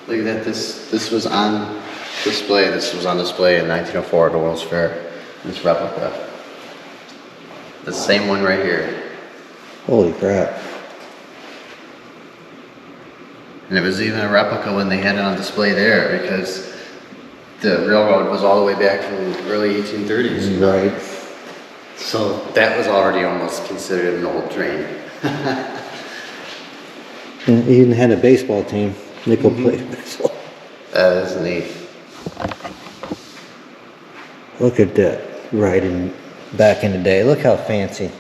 Look at that, this was on display. This was on display in 1904 at the World's Fair. This replica. The same one right here. Holy crap. And it was even a replica when they had it on display there because the railroad was all the way back from the early 1830s. You know? Right. So that was already almost considered an old train. And he even had a baseball team. Nickel played baseball. That is neat. Look at that riding back in the day. Look how fancy.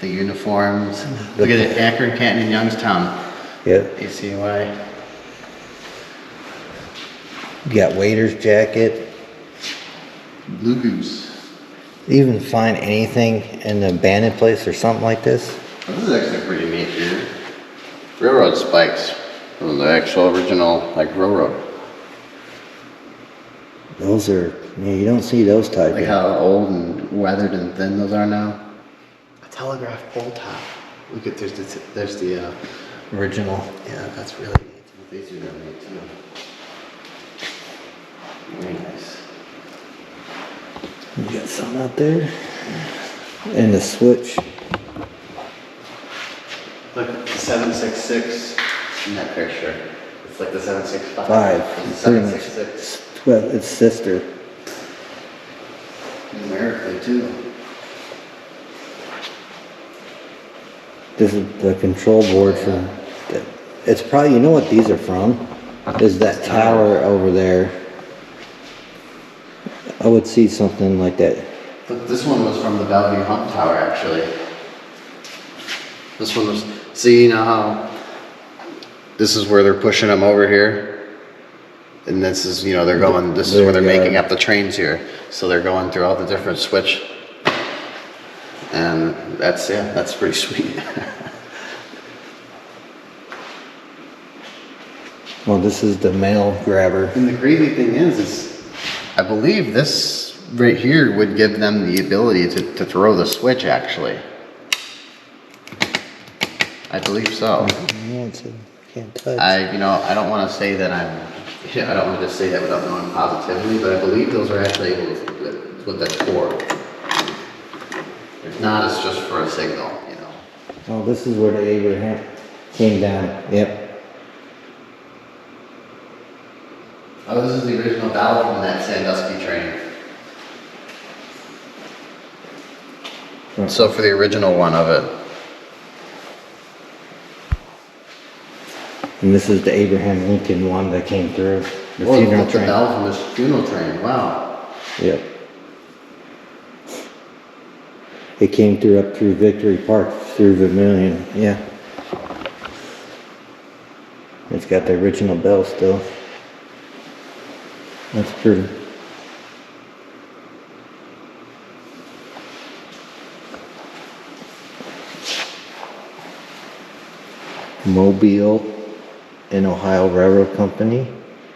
The uniforms. Look at it, Akron, Canton, and Youngstown. Yep. ACY. You got waiter's jacket. Blue Goose. Even find anything in the abandoned place or something like this. This is actually pretty neat here. Railroad spikes from the actual original, like, railroad. Those are, yeah, you don't see those type. Like how old and weathered and thin those are now. A telegraph pole top. Look at, there's the Original. yeah, that's really neat. These are really neat too. Very nice. You got some out there. And the switch. Look, the 766 in that picture. It's like the 765. Five. It's the 766. Well, it's sister. Numerically too. This is the control board for. It's probably, you know what these are from? Is that tower over there. I would see something like that. But this one was from the Bellevue Hump Tower, actually. This one was, see, you know how this is where they're pushing them over here? And this is, you know, they're going, this is where they're making up the trains here. So they're going through all the different switch. And that's, yeah, that's pretty sweet. Well, this is the mail grabber. And the crazy thing is I believe this right here would give them the ability to throw the switch, actually. I believe so. Yeah, it's a, can't touch. I don't want to say that I don't want to just say that without knowing positively, but I believe those are actually able to, that's what that's for. If not, it's just for a signal, you know. Oh, this is where the Abraham came down. Yep. Oh, this is the original ballot from that Sandusky train. So for the original one of it. And this is the Abraham Lincoln one that came through. The Oh, funeral that's the train. bell from this funeral train, wow. Yep. It came through up through Victory Park, through Vermilion. Yeah. It's got the original bell still. That's pretty. Mobile and Ohio Railroad Company,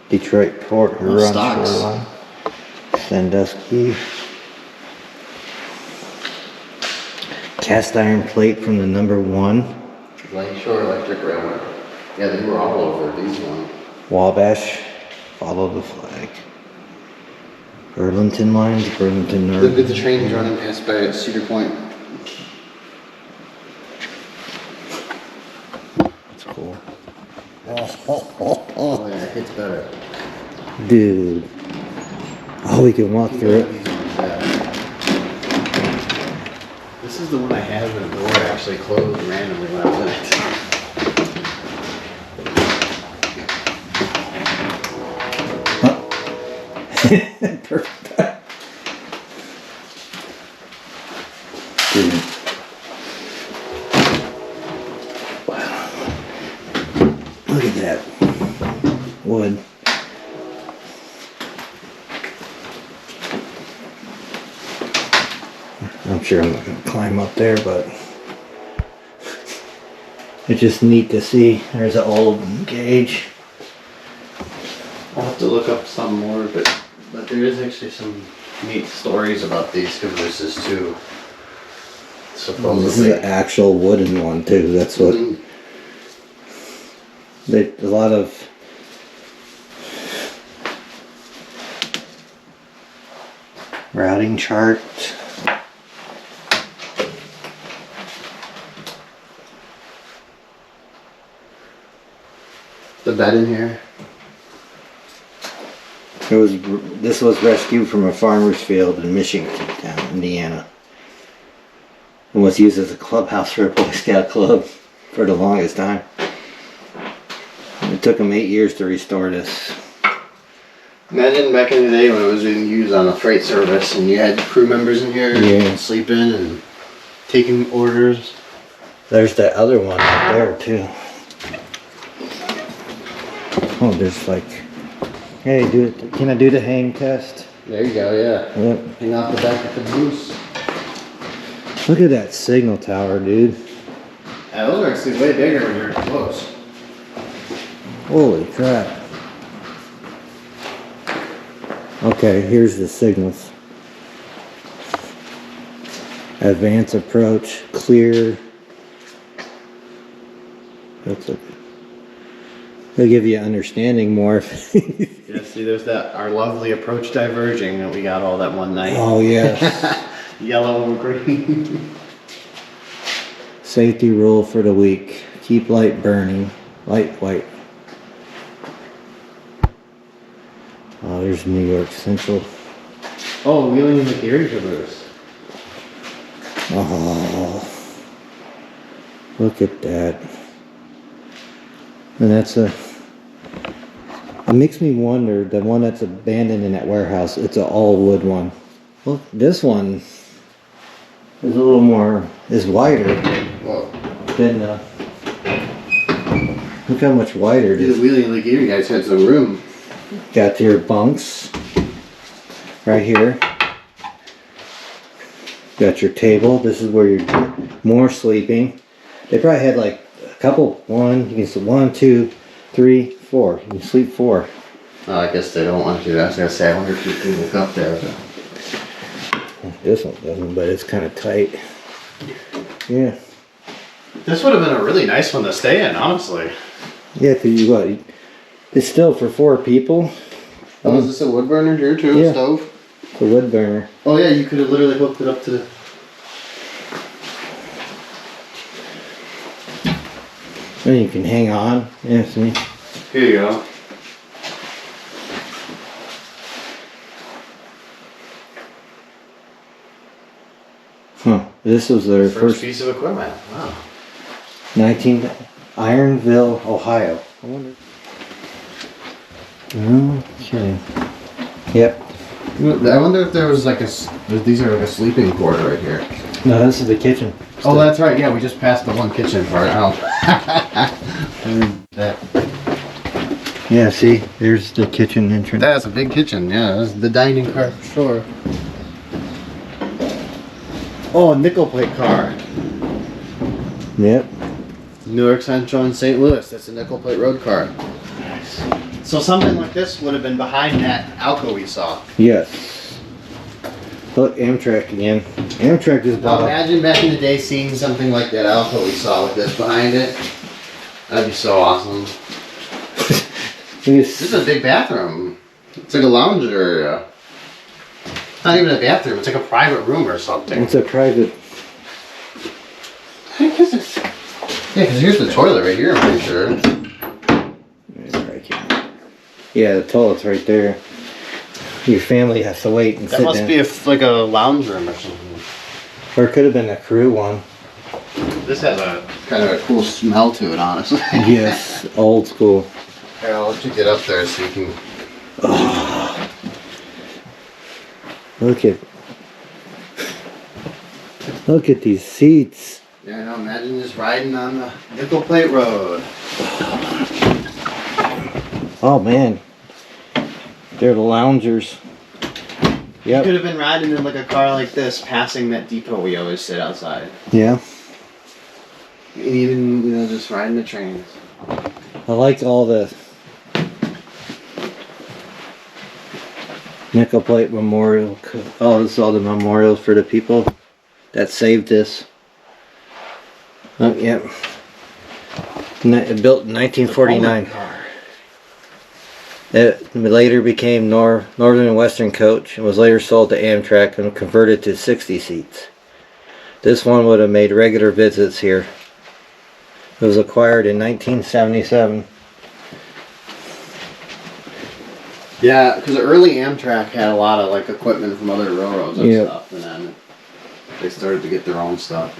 Detroit Port, Huron stocks. Shoreline, Sandusky. Cast iron plate from the number 1. Lakeshore Electric Railroad. Yeah, they were all over these ones. Wabash, follow the flag. Burlington lines, Burlington Look at North. the trains running past by Cedar Point. That's cool. Oh yeah, it hits better. Dude. Oh, we can walk through it. This is the one I had when the door actually closed randomly when I was in it. Perfect. Dude. Wow. Look at that. Wood. I'm sure I'm not going to climb up there, but it's just neat to see. There's an old gauge. I'll have to look up some more, but there is actually some neat stories about these converses too. This is Supposedly. an actual wooden one too. That's what Mhm. a lot of Routing chart. The bed in here. This was rescued from a farmer's field in Michigan, Indiana. And was used as a clubhouse for a Boy Scout club for the longest time. It took them 8 years to restore this. Imagine back in the day when it was being used on a freight service and you had crew members in here sleeping and taking orders. There's that other one right there too. Oh, there's like, hey, can I do the hang test? There you go, yeah. Yep. Hang off the back of the goose. Look at that signal tower, dude. Yeah, those are actually way bigger when you're close. Holy crap. Okay, here's the signals. Advance approach, clear. That's a, they'll give you understanding more. Yeah, see, there's that, our lovely approach diverging that we got all that one night. Oh, yes. Yellow and green. Safety rule for the week. Keep light burning. Light white. Oh, there's New York Central. Oh, wheeling in the gear caboose. Oh, look at that. And that's it makes me wonder, the one that's abandoned in that warehouse, it's an all wood one. Look, this one is a little more, is wider Whoa. than, look how much wider it The is. wheeling in the gear, you guys had some room. Got your bunks right here. Got your table. This is where you're more sleeping. They probably had like a couple. You can sleep 1, 2, 3, 4. You can sleep 4. Oh, I guess they don't want you. I was gonna say, I wonder if you can look up there. This one doesn't, but it's kind of tight. Yeah. This would have been a really nice one to stay in, honestly. Yeah, cause it's still for 4 people. Oh, is this a wood burner here too? Yeah. A stove? It's a wood burner. Oh yeah, you could have literally hooked it up to the... And you can hang on. Yeah, see? Here you go. Huh. This was their First first piece of equipment. Wow. 19 Ironville, Ohio. I wonder. Okay. Yep. I wonder if there was like these are like a sleeping quarter right here. No, this is the kitchen. Oh, that's right. Yeah, we just passed the one kitchen part out. Yeah, see, there's the kitchen entrance. That's a big kitchen. Yeah, that's the dining car for sure. Oh, a nickel plate car. Yep. Newark Central and St. Louis. That's a nickel plate road car. So something like this would have been behind that Alco we saw. Yes. Look, Amtrak again. Amtrak just Now bought. imagine back in the day seeing something like that Alco we saw with this behind it. That'd be so awesome. This is a big bathroom. It's like a lounge area. Not even a bathroom, it's like a private room or something. It's a private. I guess it's... Yeah, because here's the toilet right here, I'm pretty sure. Yeah, the toilet's right there. Your family has to wait and That sit must down. be like a lounge room or something. Or it could have been a crew one. This has a kind of a cool smell to it, honestly. Yes, old school. Here, I'll let you get up there so you can... Oh. Look at these seats. Yeah, no, imagine just riding on the nickel plate road. Oh man, they're the loungers. You Yep. could have been riding in like a car like this, passing that depot we always sit outside. Yeah. And even, you know, just riding the trains. I like all the nickel plate memorial. Oh, this is all the memorials for the people that saved this. Oh, yep. Built in 1949. It later became Northern and Western Coach and was later sold to Amtrak and converted to 60 seats. This one would have made regular visits here. It was acquired in 1977. Yeah, because early Amtrak had a lot of like equipment from other railroads and Yep. stuff, and then they started to get their own stuff.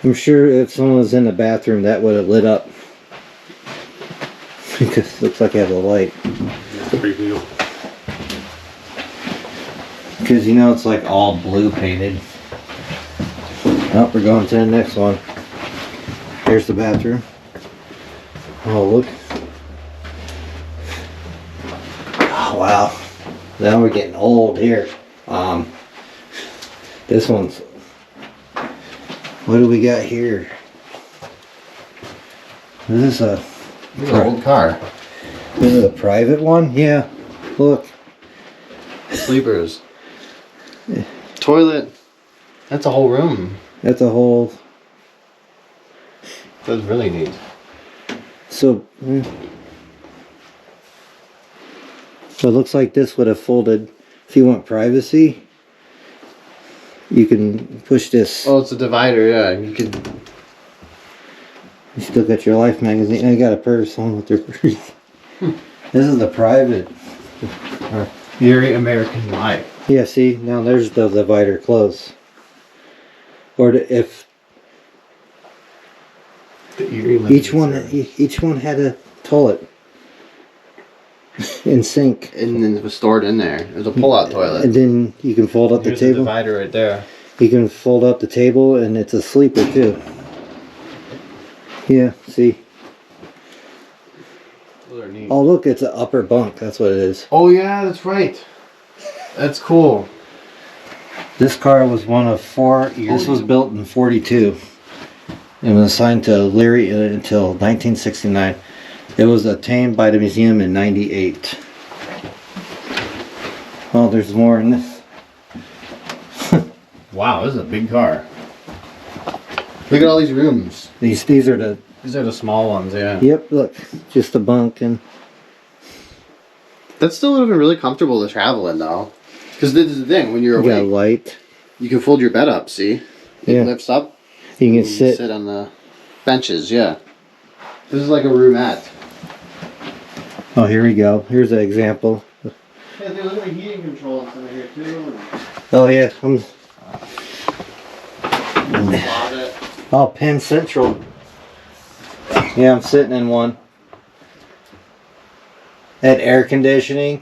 I'm sure if someone was in the bathroom, that would have lit up. Because it looks like it has a light. That's pretty cool. Because you know it's like all blue painted. Oh, we're going to the next one. Here's the bathroom. Oh, look. Oh, wow. Now we're getting old here. This one's... What do we got here? Is this a... This is an old car. This is a private one? Yeah. Look. Sleepers. Toilet. That's a whole room. That's a whole... That's really neat. So... So it looks like this would have folded. If you want privacy, you can push this. Oh, it's a divider, yeah. You could. You still got your Life magazine. I got a purse on with their purse. This is the private. Erie American Life. Yeah, see, now there's the divider close. Or if The Erie each one had a toilet and sink. And then it was stored in there. It was a pull-out toilet. And then you can fold up the Here's table. the divider right there. You can fold up the table and it's a sleeper too. Yeah, see. Those are neat. Oh look, it's an upper bunk. That's what it is. Oh yeah, that's right. That's cool. This car was one of 4. This was built in 42. It was assigned to Leary until 1969. It was obtained by the museum in 98. Oh, there's more in this. Wow, this is a big car. Look at all these rooms. These are the... These are the small ones, yeah. Yep, look. Just a bunk and... That's still looking really comfortable to travel in, though. Because this is the thing, when you're You got awake, light. you can fold your bed up, see? It Yeah. lifts up. You can You sit. sit on the benches, yeah. This is like a roomette. Oh, here we go. Here's an example. Yeah, there's a heating control in some of here, too. Oh, yeah. Closet. Oh, Penn Central. Yeah, I'm sitting in one. Had air conditioning.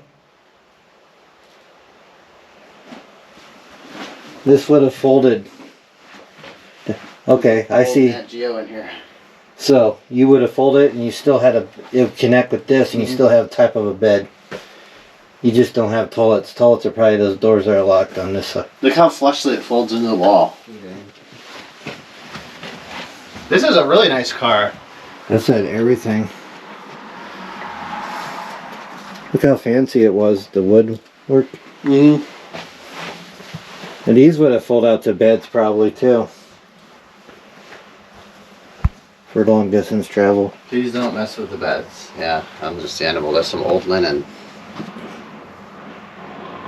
This would have folded. Okay, I see. Nat Geo in here. So you would have folded it, and you still had it would connect with this, and you still have type of a bed. You just don't have toilets. Toilets are probably those doors that are locked on this side. Look how flushly it folds into the wall. This is a really nice car. That's had everything. Look how fancy it was. The woodwork. Mm-hmm. And these would have folded out to beds probably too. For long distance travel. Please don't mess with the beds. Yeah, understandable. There's some old linen.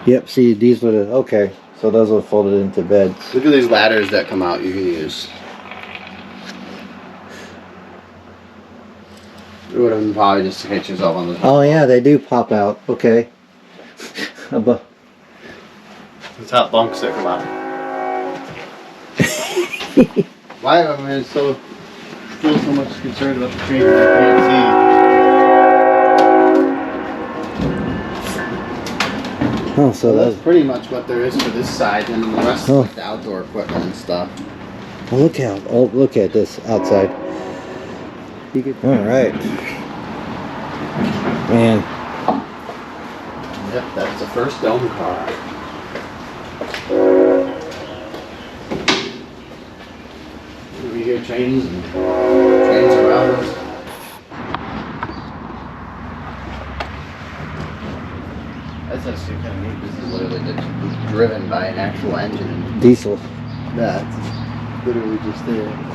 Yep, see these would have, okay. So those would have folded into beds. Look at these ladders that come out you can use. It would have been probably just to get yourself on the top. Oh yeah, they do pop out. Okay. The top bunks that come out. Why am I still so much concerned about the train that I can't see? Oh, so That's that's... pretty much what there is for this side, and the rest Oh. is like the outdoor equipment and stuff. Well, look at this outside. All right. Man, Yep, that's the first dome car. We hear trains around us. That's actually kind of neat. This is literally just driven by an actual engine. diesel. That's literally just there.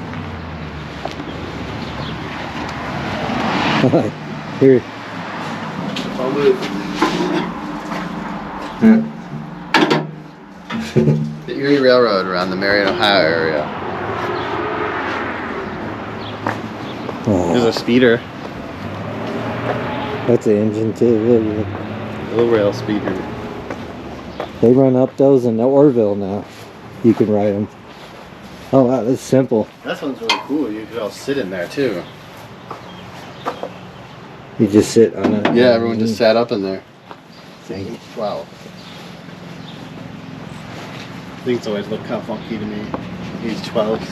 Here. Don't move. The Erie Railroad around the Marion, Ohio area. There's a speeder. That's an engine too. Look at it. Little rail speeder. They run up those in Orville now. You can ride them. Oh wow, that's simple. That one's really cool. You could all sit in there too. You just sit on it. Yeah, everyone just sat up in there. Dang it. Wow. Things always look kind of funky to me. These 12s.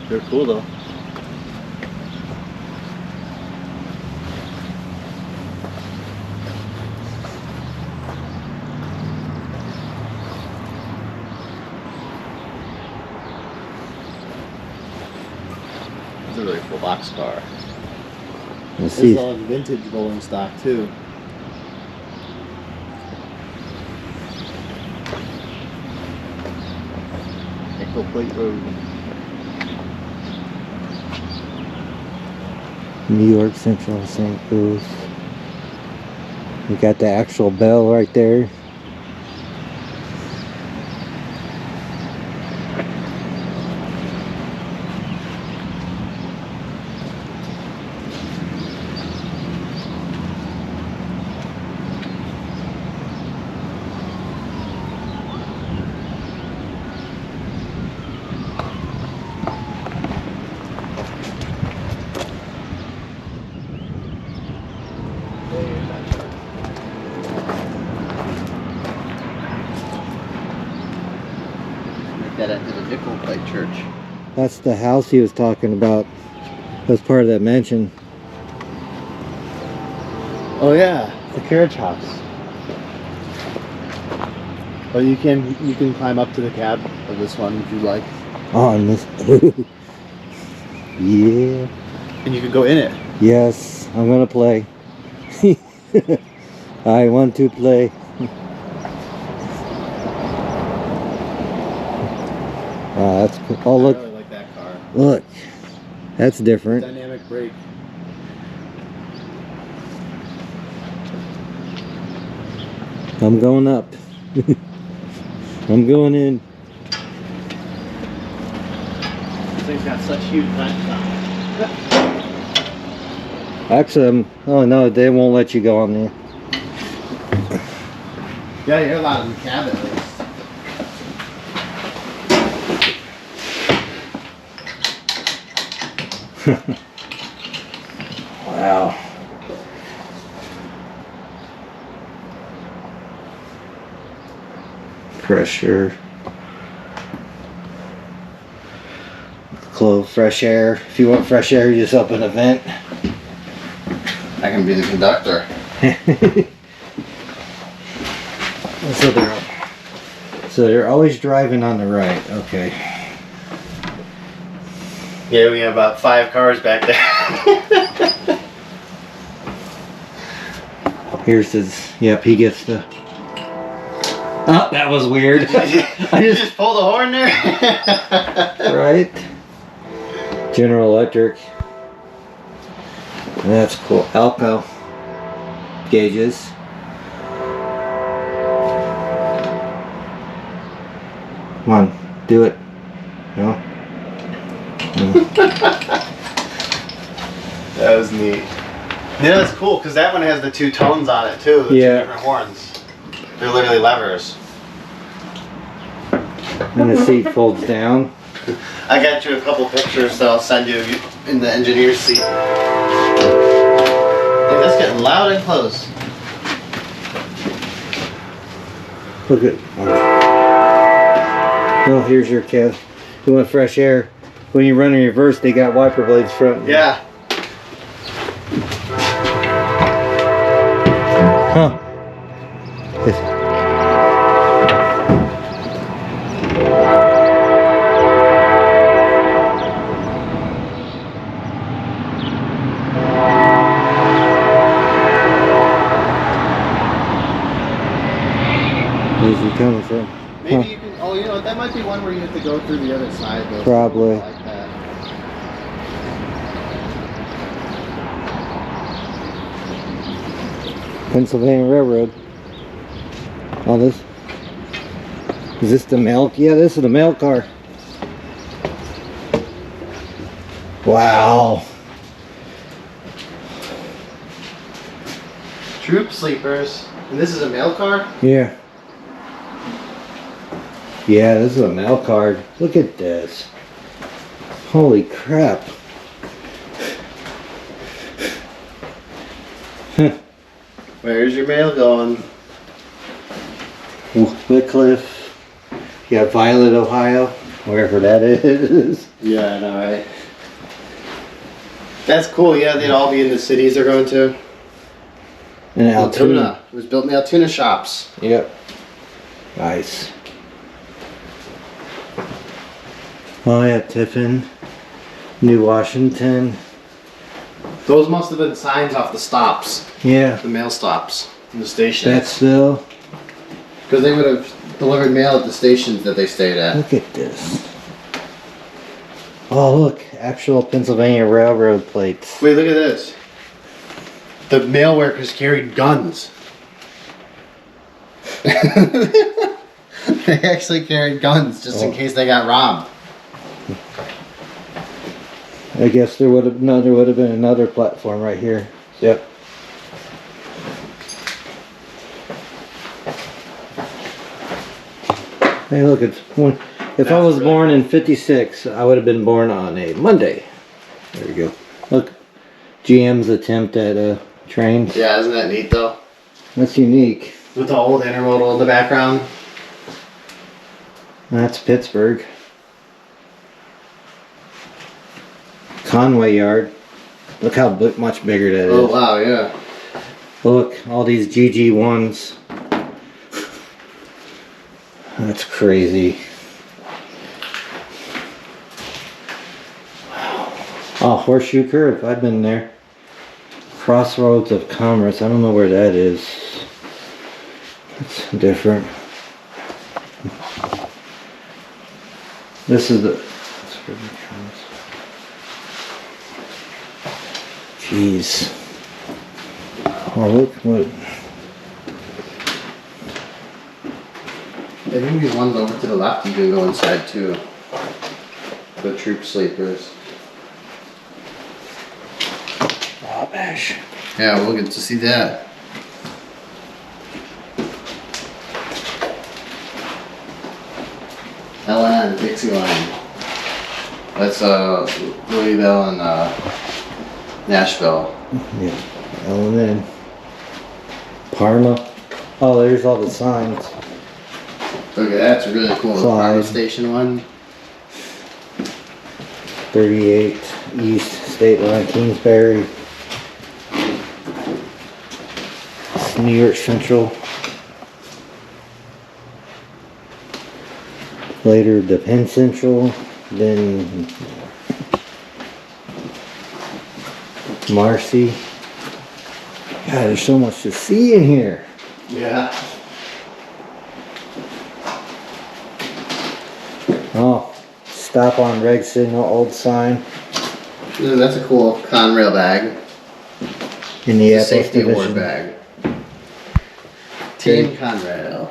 They're cool though. It's a really cool box car. Let's This is see. all vintage rolling stock too. Nickel Plate Road. New York Central St. Louis. You got the actual bell right there. Make that into the Nickel Plate Church. That's the house he was talking about. That's part of that mansion. Oh yeah, the carriage house. Oh, you can climb up to the cab of this one if you like, Oh, and this. Yeah. and you can go in it. Yes, I'm gonna play. I want to play. That's cool. Oh, I look, really like that car. look. That's different. Dynamic brake. I'm going up. I'm going in. This thing's got such huge vents on it. Actually, oh no, they won't let you go on there. Yeah, you're allowed in the cab at least. Wow. Pressure. Clove, fresh air. If you want fresh air, you just open a vent. I can be the conductor. So they're always driving on the right. Okay. Yeah, we have about 5 cars back there. Here's his. Yep, he gets the. Oh, that was weird. I just pulled the horn there. Right. General Electric. That's cool. Alco gauges. Come on, do it. No. That was neat. Yeah, that's cool because that one has the 2 tones on it too. The 2 Yeah. different horns. They're literally levers. And the seat folds down. I got you a couple pictures that I'll send you in the engineer's seat. Dude, that's getting loud and close. Look at. Oh, here's your cab. You want fresh air. When you run in reverse, they got wiper blades front. Yeah. Huh. Where's he coming from? Maybe you can. Oh, you know what? That might be one where you have to go through the other side. Though, Probably. like that. Pennsylvania Railroad. All this. Is this the mail? Yeah, this is the mail car. Wow. Troop sleepers. And this is a mail car? Yeah. Yeah, this is a mail card. Look at this. Holy crap. Where's your mail going? Wycliffe. You got Violet, Ohio. Wherever that is. Yeah, I know, right? That's cool. Yeah, they'd all be in the cities they're going to. And Altoona. Altoona. It was built in the Altoona shops. Yep. Nice. Oh yeah, Tiffin. New Washington. Those must have been signs off the stops. Yeah. The mail stops in the station. Betsville. Because they would have delivered mail at the stations that they stayed at. Look at this. Oh look, actual Pennsylvania Railroad plates. Wait, look at this. The mail workers carried guns. They actually carried guns just in case they got robbed. I guess there would have been another platform right here. Yep. Hey, look, it's one. If I was really born in '56, I would have been born on a Monday. There we go. Look, GM's attempt at trains. Yeah, isn't that neat though? That's unique. With the old intermodal in the background. That's Pittsburgh. Conway Yard. Look how much bigger that is. Oh wow, yeah. Look, all these GG1s. That's crazy. Oh, Horseshoe Curve. I've been there. Crossroads of Commerce. I don't know where that is. It's different. This is the. Jeez. Oh, look what. I think these ones over to the left you can go inside too. The troop sleepers. Wabash. Yeah, we'll get to see that. LN, Dixie Line. That's Louisville and Nashville. Yeah. L&N. Parma. Oh, there's all the signs. Look at that, it's really cool. The Clyde. Parma Station one. 38 East State Line, Kingsbury. It's New York Central. Later, the Penn Central. Then Marcy. God, there's so much to see in here. Yeah. Oh, stop on reg signal, old sign. Ooh, that's a cool Conrail bag. In the It's a Atlas safety award division. bag. Team Conrail.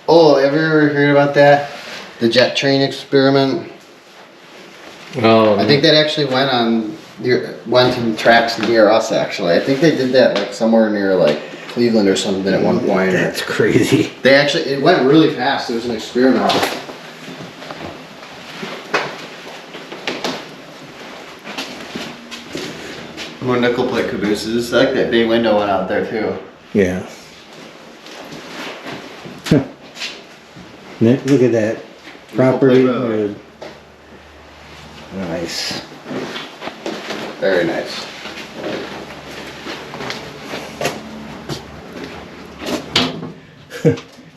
Oh, ever heard about that? The jet train experiment? Oh, I think that actually went in tracks near us actually. I think they did that like somewhere near like Cleveland or something at one point. that's crazy. It went really fast. It was an experiment. More nickel plate cabooses. I like that bay window one out there too. Yeah. Nick, look at that. Property. Nickel Plate Road. Nice. Very nice.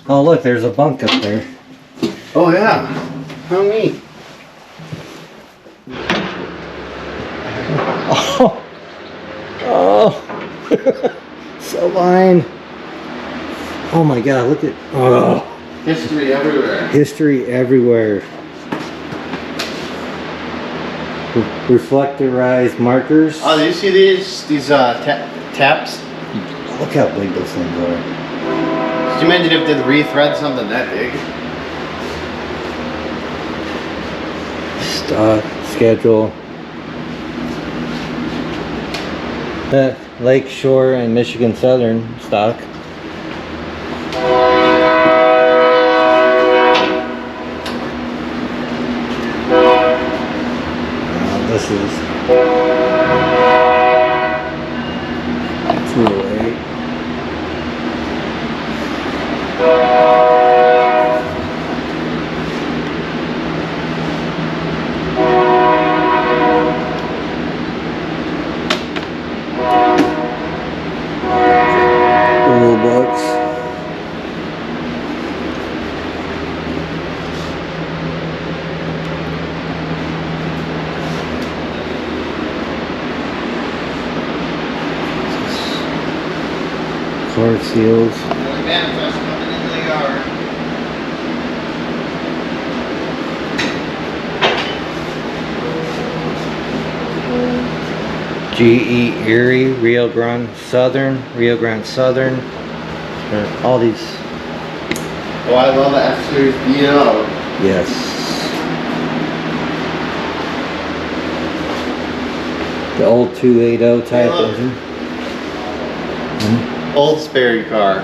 Oh, look, there's a bunk up there. Oh yeah. How neat. Oh. Oh. So fine. Oh my God, look at. Oh. History everywhere. History everywhere. Reflectorized markers. Oh, do you see these taps? Look how big those things are. Could you imagine if they rethread something that big? Stock, schedule. Lake Shore and Michigan Southern stock. This is 208. Rule books. Card seals. Manifest coming into the yard. GE Erie, Rio Grande Southern, all these. Oh, I love the F-Series B&O. Yes. The old 280 type look. engine. Old Sperry car.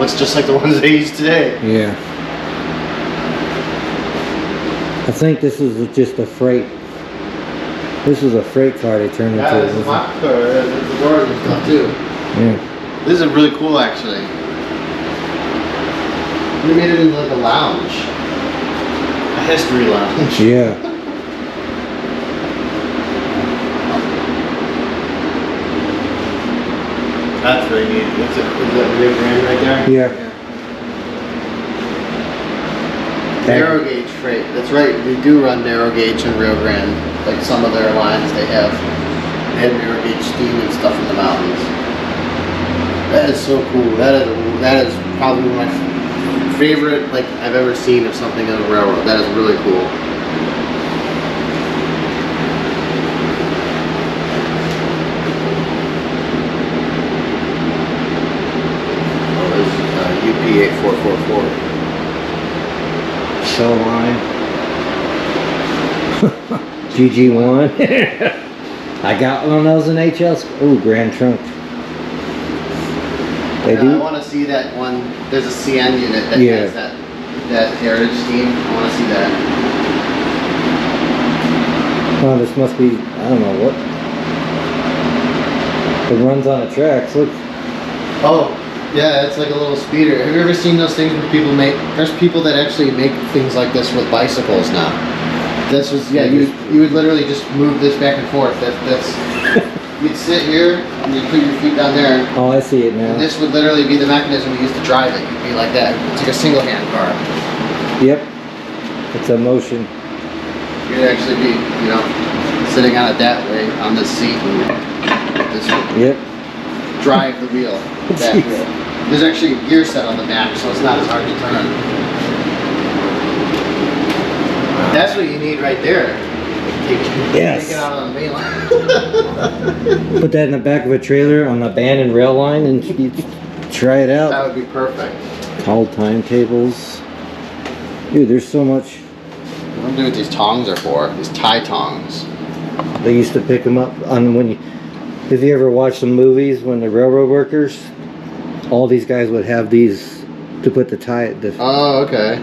Looks just like the ones they use today. Yeah. I think this is just a freight. This is a freight car they turned into. Yeah, it's a box car. It's the doors and stuff too. Yeah. This is really cool, actually. They made it into like a lounge. A history lounge. Yeah. That's really neat. Is that Rio Grande right there? Yeah. Narrow gauge freight. That's right. They do run narrow gauge in Rio Grande. Like some of their lines, they have narrow gauge steam and stuff in the mountains. That is so cool. That is probably my favorite like I've ever seen of something on a railroad. That is really cool. Oh, there's UP 8444. Cell line. GG1. I got one of those in HS. Ooh, Grand Trunk. They I do. want to see that one. There's a CN unit that Yeah. has that heritage steam. I want to see that. Oh, this must be, I don't know what. It runs on the tracks. Look. Oh, yeah, it's like a little speeder. Have you ever seen those things where people make? There's people that actually make things like this with bicycles now. This was you would literally just move this back and forth. That's you'd sit here and you'd put your feet down there. Oh, I see it now. And this would literally be the mechanism you use to drive it. You'd be like that. It's like a single hand car. Yep. It's a motion. You'd actually be, sitting on it that way on the seat and this would Yep. drive the wheel. That Jeez. wheel. There's actually a gear set on the back, so it's not as hard to turn. That's what you need right there. Yes. Take it out on the main line. Put that in the back of a trailer on the abandoned rail line and you try it That out. would be perfect. Call timetables. Dude, there's so much. I wonder what these tongs are for. These tie tongs. They used to pick them up on if you ever watch some movies when the railroad workers, all these guys would have these to put the tie. Oh, okay.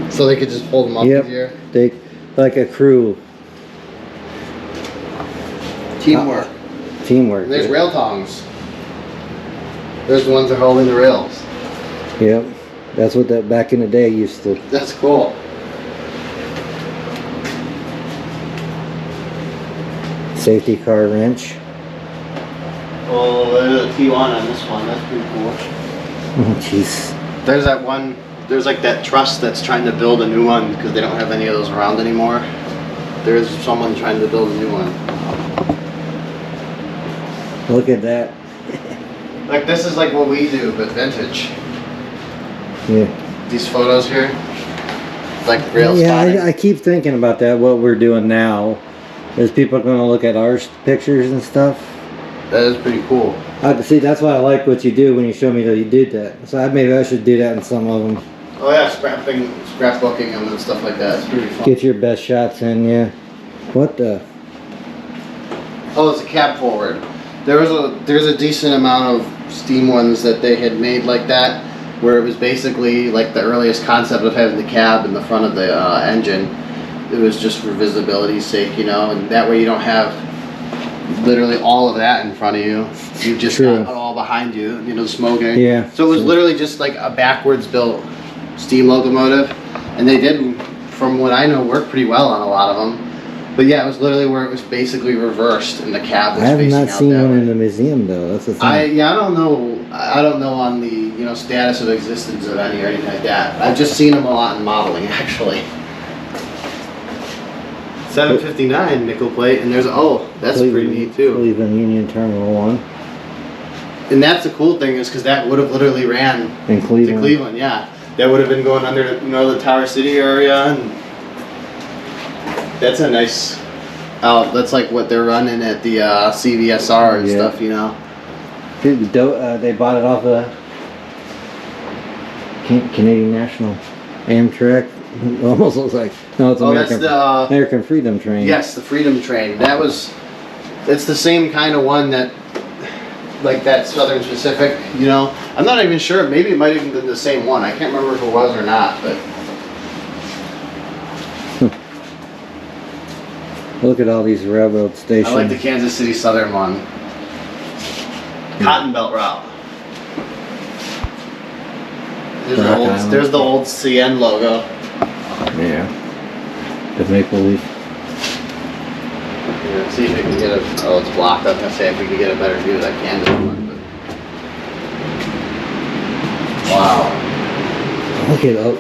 So they could just pull them up Yep. easier. They like a crew. Teamwork. Teamwork. And there's yeah. rail tongs. There's the ones that are holding the rails. Yep. That's what that back in the day used to. That's cool. Safety car wrench. Oh, there's a T1 on this one. That's pretty cool. Oh, jeez. There's that one. There's like that trust that's trying to build a new one because they don't have any of those around anymore. There's someone trying to build a new one. Look at that. Like this is like what we do, but vintage. Yeah. These photos here, like rail Yeah, spotting. I keep thinking about that. What we're doing now is people are going to look at our pictures and stuff. That is pretty cool. See, that's why I like what you do when you show me that you did that. So maybe I should do that in some of them. Oh yeah, scrapbooking them and stuff like that. It's pretty fun. Get your best shots in, yeah. What the? Oh, it's a cab forward. There's a decent amount of steam ones that they had made like that, where it was basically like the earliest concept of having the cab in the front of the engine. It was just for visibility's sake, you know, and that way you don't have literally all of that in front of you. You just got it all behind you, you know, smoking. Yeah. So it was literally just like a backwards built steam locomotive, and they did, from what I know, work pretty well on a lot of them. But yeah, it was literally where it was basically reversed, and the cab was I have facing not out seen that one way. in the museum though. That's the thing. I don't know on the, you know, status of existence of any or anything like that. I've just seen them a lot in modeling actually. 759 nickel plate, and there's that's pretty neat too. Cleveland Union Terminal 1. And that's the cool thing is because that would have literally ran In Cleveland. to Cleveland, yeah. That would have been going under, you know, the Tower City area, and that's a nice. That's like what they're running at the CVSR and stuff, you know. Dude, they bought it off of Canadian National Amtrak. It almost looks like it's American. That's the American Freedom Train. Yes, the Freedom Train. It's the same kind of one that, like that Southern Pacific, you know. I'm not even sure. Maybe it might have even been the same one. I can't remember if it was or not, but. Look at all these railroad stations. I like the Kansas City Southern one. Cotton Belt route. There's the old CN logo. Yeah. The maple leaf. Yeah, see if we can get a. Oh, it's blocked. I was gonna say if we could get a better view of that Kansas one. But. Wow. Look it up.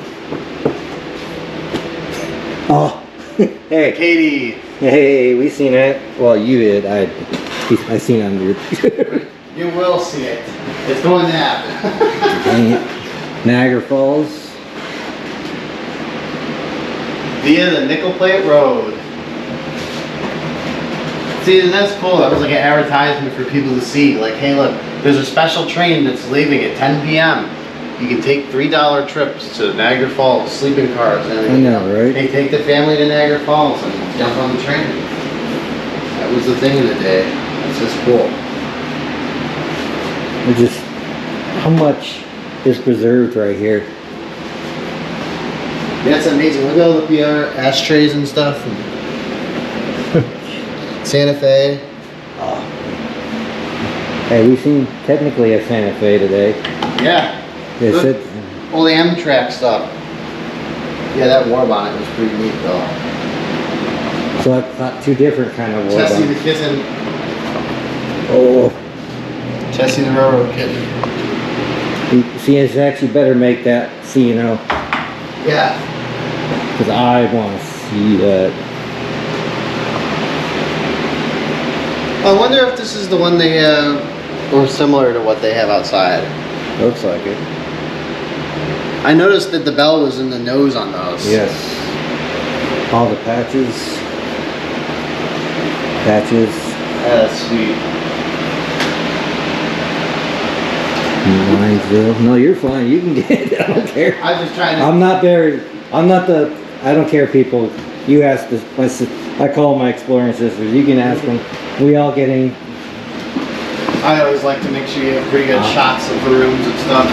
Oh. Hey. Katie. Hey, we seen it. Well, you did. I seen it on your. You will see it. It's going to happen. Dang it. Niagara Falls. Via the Nickel Plate Road. See, and that's cool. That was like an advertisement for people to see. Like, hey, look, there's a special train that's leaving at 10 p.m. You can take $3 trips to Niagara Falls, sleeping cars and everything. I know, right? Hey, take the family to Niagara Falls and jump on the train. That was the thing of the day. It's just cool. How much is preserved right here? That's amazing. Look at all the PR ashtrays and stuff. Santa Fe. Oh. Hey, we've seen technically a Santa Fe today. Yeah. They said all the Amtrak stuff. Yeah, that war bonnet was pretty neat though. so. I thought two different kind of war Tessie the bombs. Kitten. Oh. Tessie the Railroad Kitten. See, it's actually better make that CNO Yeah. because I want to see that. I wonder if this is the one they have, or similar to what they have outside. Looks like it. I noticed that the bell was in the nose on those. Yes. All the patches. Patches. Yeah, that's sweet. Linesville. No, you're fine. You can get it. I don't care. I was just trying to. I don't care, people. You ask I call my exploring sisters. You can ask them. We all get in. I always like to make sure you have pretty good shots of the rooms and stuff.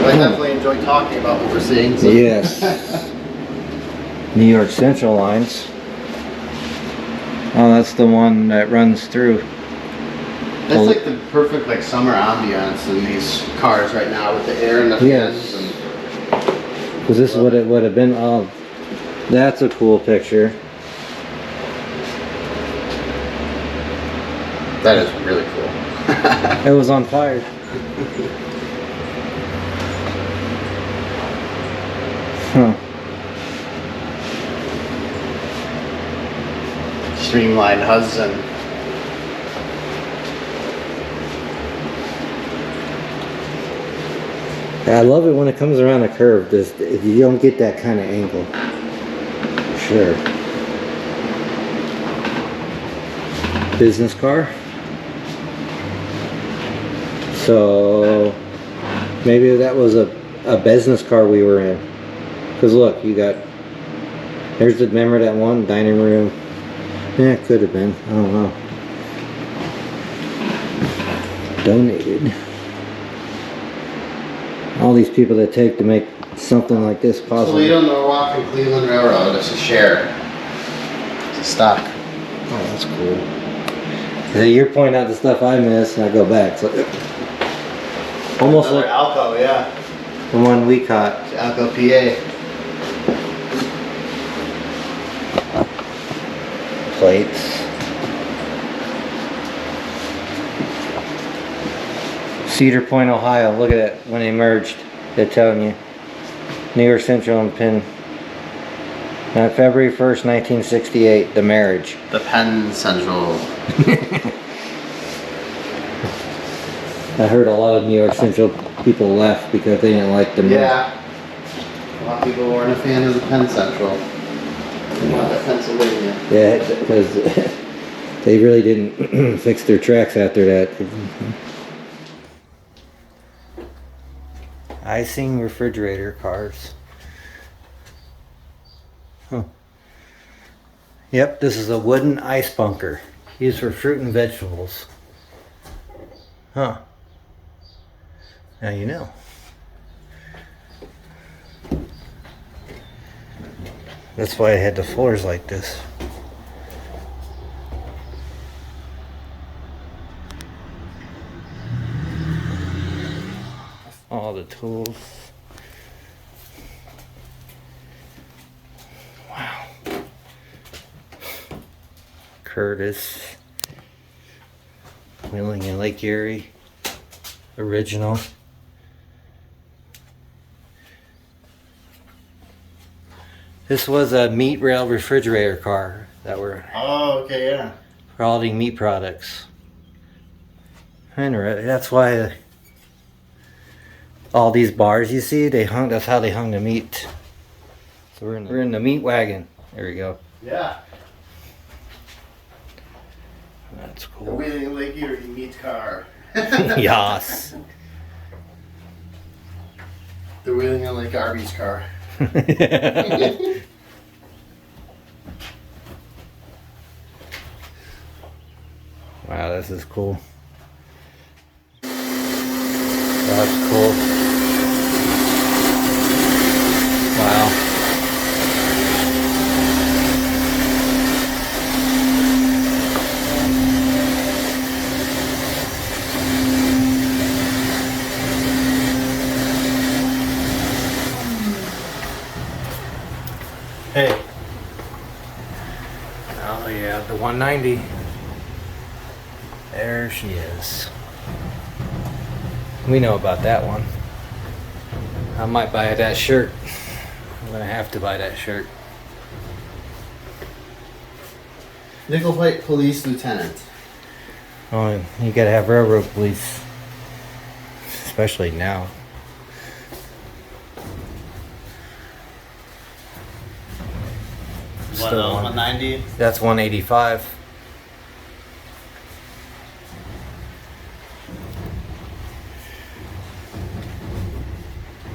I definitely enjoy talking about what we're seeing. So. Yes. New York Central lines. Oh, that's the one that runs through. That's like the perfect like summer ambiance in these cars right now with the air and the fans. Yes. Because this is what it would have been. Oh, that's a cool picture. That is really cool. It was on fire. Huh. Streamlined Hudson. I love it when it comes around a curve. If you don't get that kind of angle. Sure. business car. So maybe that was a business car we were in. Because look, you got, there's the, remember that one dining room? Yeah, it could have been. I don't know. Donated. All these people that take to make something like this possible. Toledo, Norwalk, and Cleveland Railroad. It's a share. It's a stock. Oh, that's cool. So you're pointing out the stuff I miss, and I go back. So almost Another like Alco, yeah. the one we caught. It's Alco, PA. Plates. Cedar Point, Ohio. Look at that. When they merged, they're telling you. New York Central and Penn. February 1st, 1968, the marriage. The Penn Central. I heard a lot of New York Central people left because they didn't like the merge. Yeah. A lot of people weren't a fan of the Penn Central. They wanted Pennsylvania. Yeah, because they really didn't fix their tracks after that. Icing refrigerator cars. Huh. Yep, this is a wooden ice bunker used for fruit and vegetables. Huh. Now you know. That's why I had the floors like this. All the tools. Wow. Curtis. Wheeling in Lake Erie. Original. This was a meat rail refrigerator car that were Oh, okay, yeah. hauling meat products. Anyway, that's why all these bars you see, they hung. That's how they hung the meat. So we're in the meat wagon. There we go. Yeah. That's The cool. Wheeling Lake Erie meat car. Yas. The Wheeling and Lake Arby's car. Wow, this is cool. That's cool. Wow. Hey. Oh yeah, the 190. There she is. We know about that one. I might buy that shirt. I'm gonna have to buy that shirt. Nickel Plate Police Lieutenant. Oh, you gotta have railroad police. Especially now. What, Still one. 190? That's 185.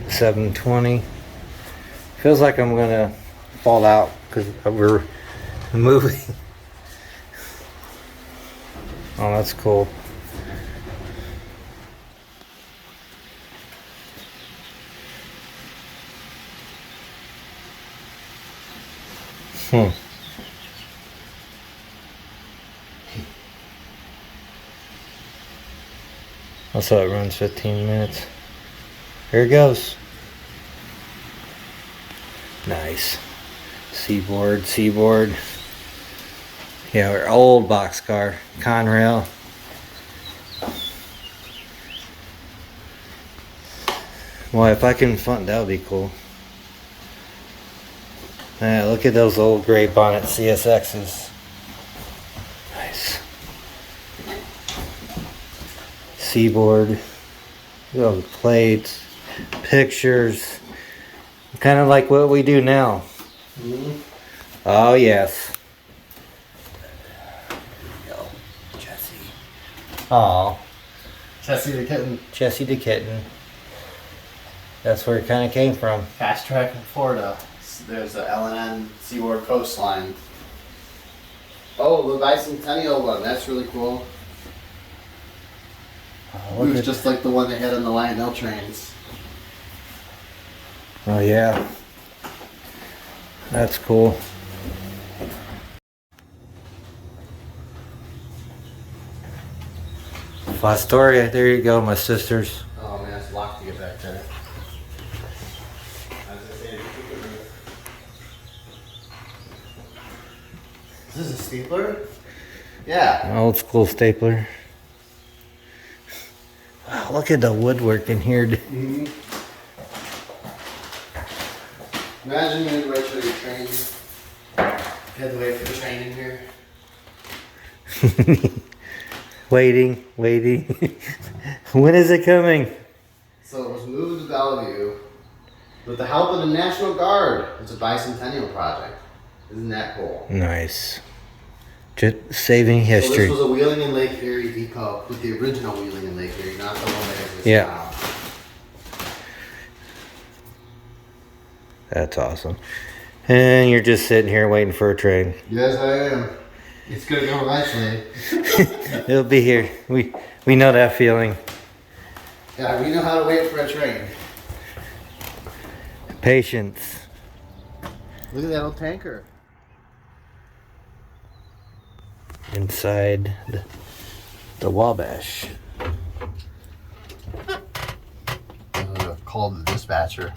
$720. Feels like I'm gonna fall out because we're moving. Oh, that's cool. Also, it runs 15 minutes. Here it goes. Nice. Seaboard. Yeah, our old boxcar, Conrail. Well, if I can fund, that would be cool. Yeah, look at those old gray bonnet CSXs. Nice. Seaboard. Look at all the plates, pictures. Kind of like what we do now. Mm-hmm. Oh, yes. Aw, Chessie the kitten. Jessie the kitten. That's where it kind of came from. Fast track in Florida. There's the L&N Seaward coastline. Oh, the bicentennial one. That's really cool. Oh, It look was at- just like the one they had on the Lionel trains. oh yeah. That's cool. Fostoria, there you go, my sisters. Oh man, it's locked to get back there. Is this a stapler? Yeah. An old school stapler. Wow, look at the woodwork in here. Mm-hmm. Imagine you had to wait for your train. You had to wait for the train in here. Waiting. When is it coming? So it was moved to Bellevue with the help of the National Guard. It's a bicentennial project. Isn't that cool? Nice. Just saving So history. this was a Wheeling and Lake Erie depot with the original Wheeling and Lake Erie, not the one that exists Yeah. now. That's awesome. And you're just sitting here waiting for a train. Yes, I am. It's gonna go eventually. It'll be here. We know that feeling. Yeah, we know how to wait for a train. Patience. Look at that old tanker. Inside the Wabash. Called the dispatcher.